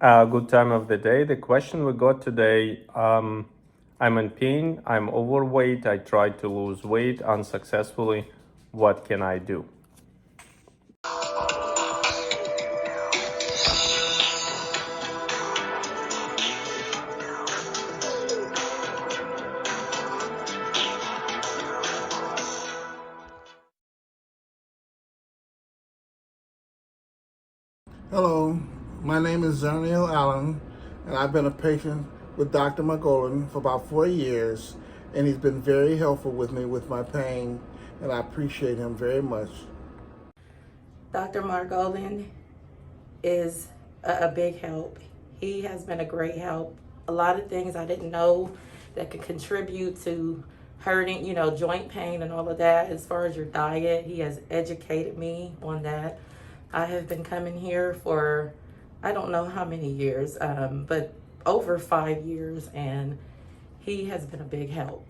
Good time of the day. The question we got today, I'm in pain, I'm overweight, I tried to lose weight unsuccessfully. What can I do? Hello, my name is Zerniel Allen, and I've been a patient with Dr. Margolin for about 4 years, and he's been very helpful with me with my pain, and I appreciate him very much. Dr. Margolin is a big help. He has been a great help. A lot of things I didn't know that could contribute to hurting, joint pain and all of that. As far as your diet, he has educated me on that. I have been coming here for, I don't know how many years, but over 5 years, and he has been a big help.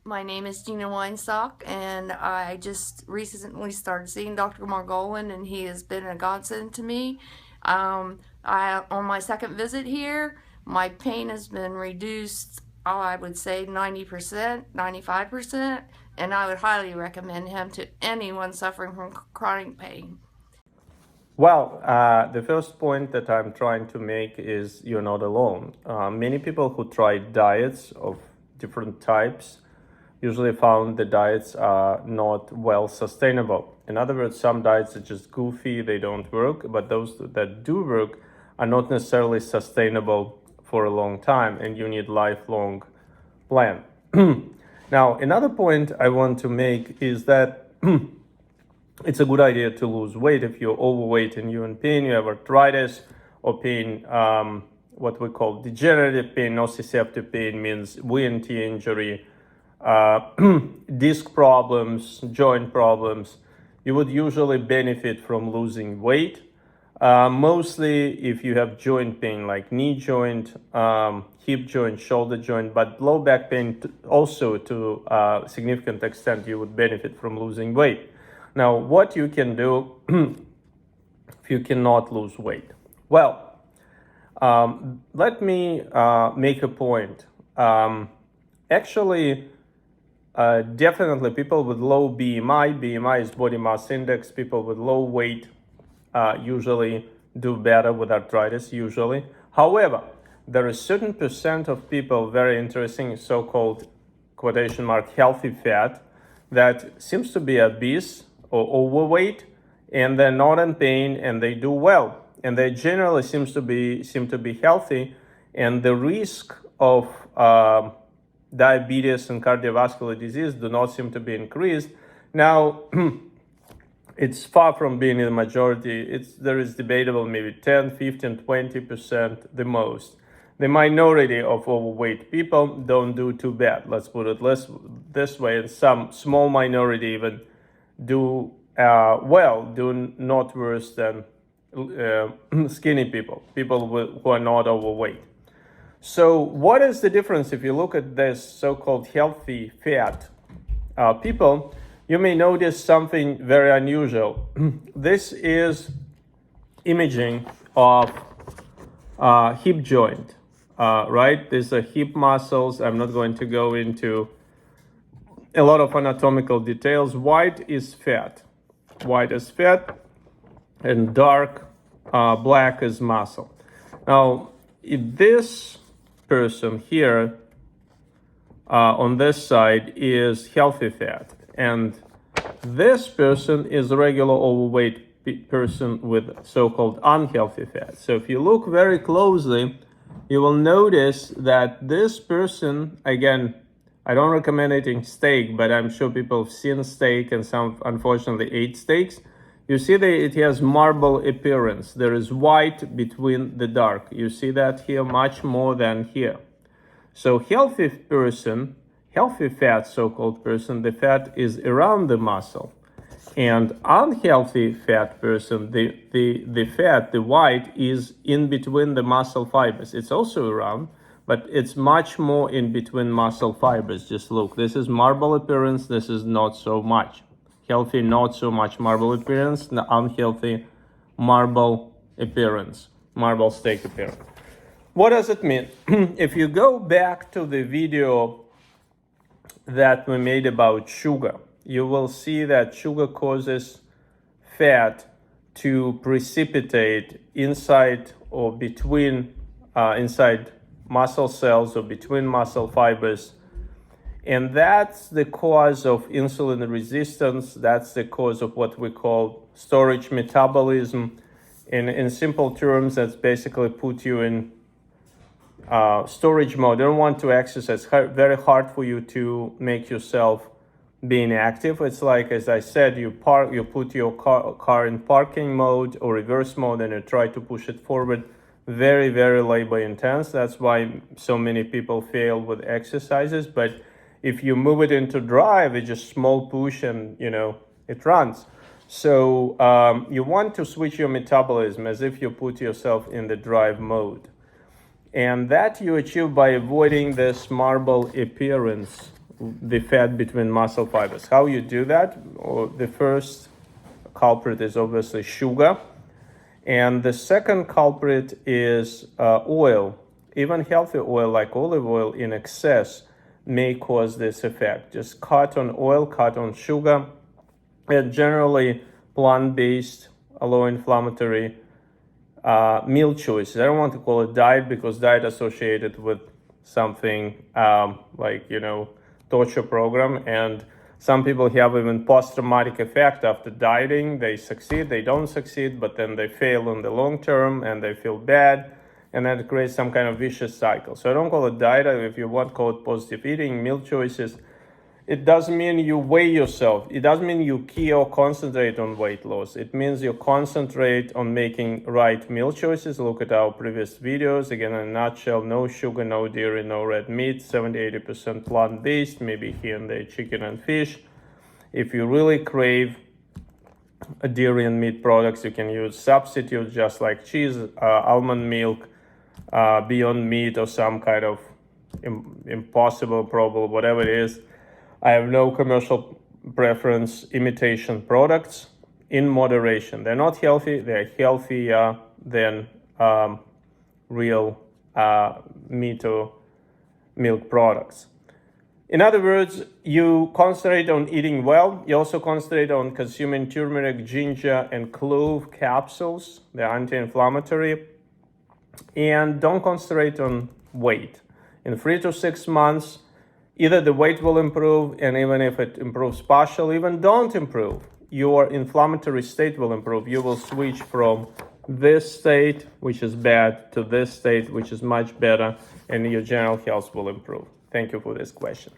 My name is Gina Weinstock, and I just recently started seeing Dr. Margolin, and he has been a godsend to me. On my second visit here, my pain has been reduced, I would say 90%, 95%, and I would highly recommend him to anyone suffering from chronic pain. Well, the first point that I'm trying to make is you're not alone. Many people who try diets of different types usually found the diets are not well sustainable. In other words, some diets are just goofy, they don't work, but those that do work are not necessarily sustainable for a long time, and you need lifelong plan. Now, another point I want to make is that it's a good idea to lose weight if you're overweight and you're in pain, you have arthritis or pain, what we call degenerative pain, nociceptive pain means wear and tear injury, disc problems, joint problems. You would usually benefit from losing weight. Mostly if you have joint pain like knee joint, hip joint, shoulder joint, but low back pain also to a significant extent you would benefit from losing weight. Now, what you can do if you cannot lose weight? Well, let me make a point. Definitely people with low BMI is body mass index, people with low weight usually do better with arthritis, usually. However, there is certain percent of people, very interesting, so-called quotation mark healthy fat, that seems to be obese or overweight, and they're not in pain and they do well, and they generally seem to be healthy, and the risk of diabetes and cardiovascular disease do not seem to be increased. Now, it's far from being the majority. There is debatable, maybe 10, 15, 20% the most. The minority of overweight people don't do too bad, let's put it this way, and some small minority even do do not worse than skinny people who are not overweight. So what is the difference if you look at this so-called healthy fat people? You may notice something very unusual. This is imaging of hip joint, right? These are hip muscles. I'm not going to go into a lot of anatomical details. White is fat. White is fat, and dark black is muscle. Now, if this person here on this side is healthy fat, and this person is a regular overweight person with so-called unhealthy fat. So if you look very closely, you will notice that this person, again, I don't recommend eating steak, but I'm sure people have seen steak and some unfortunately ate steaks. You see that it has marble appearance. There is white between the dark. You see that here much more than here. So healthy person, healthy fat so-called person, the fat is around the muscle. And unhealthy fat person, the fat, the white, is in between the muscle fibers. It's also around, but it's much more in between muscle fibers. Just look, this is marble appearance, this is not so much. Healthy, not so much marble appearance, the unhealthy marble appearance. marble steak appearance. What does it mean? If you go back to the video that we made about sugar, you will see that sugar causes fat to precipitate inside or between inside muscle cells or between muscle fibers. And that's the cause of insulin resistance. That's the cause of what we call storage metabolism. In simple terms, that's basically put you in storage mode. You don't want to exercise. Very hard for you to make yourself being active. It's like, as I said, you put your car in parking mode or reverse mode, and you try to push it forward. Very, very labor intense. That's why so many people fail with exercises. But if you move it into drive, it's just small push and it runs. So you want to switch your metabolism as if you put yourself in the drive mode. And that you achieve by avoiding this marble appearance, the fat between muscle fibers. How you do that? The first culprit is obviously sugar. And the second culprit is oil. Even healthy oil like olive oil in excess may cause this effect. Just cut on oil, cut on sugar, and generally plant-based, low-inflammatory meal choices. I don't want to call it diet because diet associated with something like, torture program. And some people have even post-traumatic effect after dieting. They succeed, they don't succeed, but then they fail in the long term and they feel bad. And then it creates some kind of vicious cycle. So I don't call it diet. If you want, call it positive eating, meal choices. It doesn't mean you weigh yourself. It doesn't mean you key or concentrate on weight loss. It means you concentrate on making right meal choices. Look at our previous videos. Again, in a nutshell, no sugar, no dairy, no red meat, 70-80% plant-based, maybe here and there chicken and fish. If you really crave dairy and meat products, you can use substitutes just like cheese, almond milk, Beyond Meat, or some kind of Impossible, probable, whatever it is. I have no commercial preference. Imitation products in moderation. They're not healthy. They're healthier than real meat or milk products. In other words, you concentrate on eating well. You also concentrate on consuming turmeric, ginger, and clove capsules. They're anti-inflammatory. And don't concentrate on weight. In 3 to 6 months, either the weight will improve, and even if it improves partially, even don't improve, your inflammatory state will improve. You will switch from this state, which is bad, to this state, which is much better, and your general health will improve. Thank you for this question.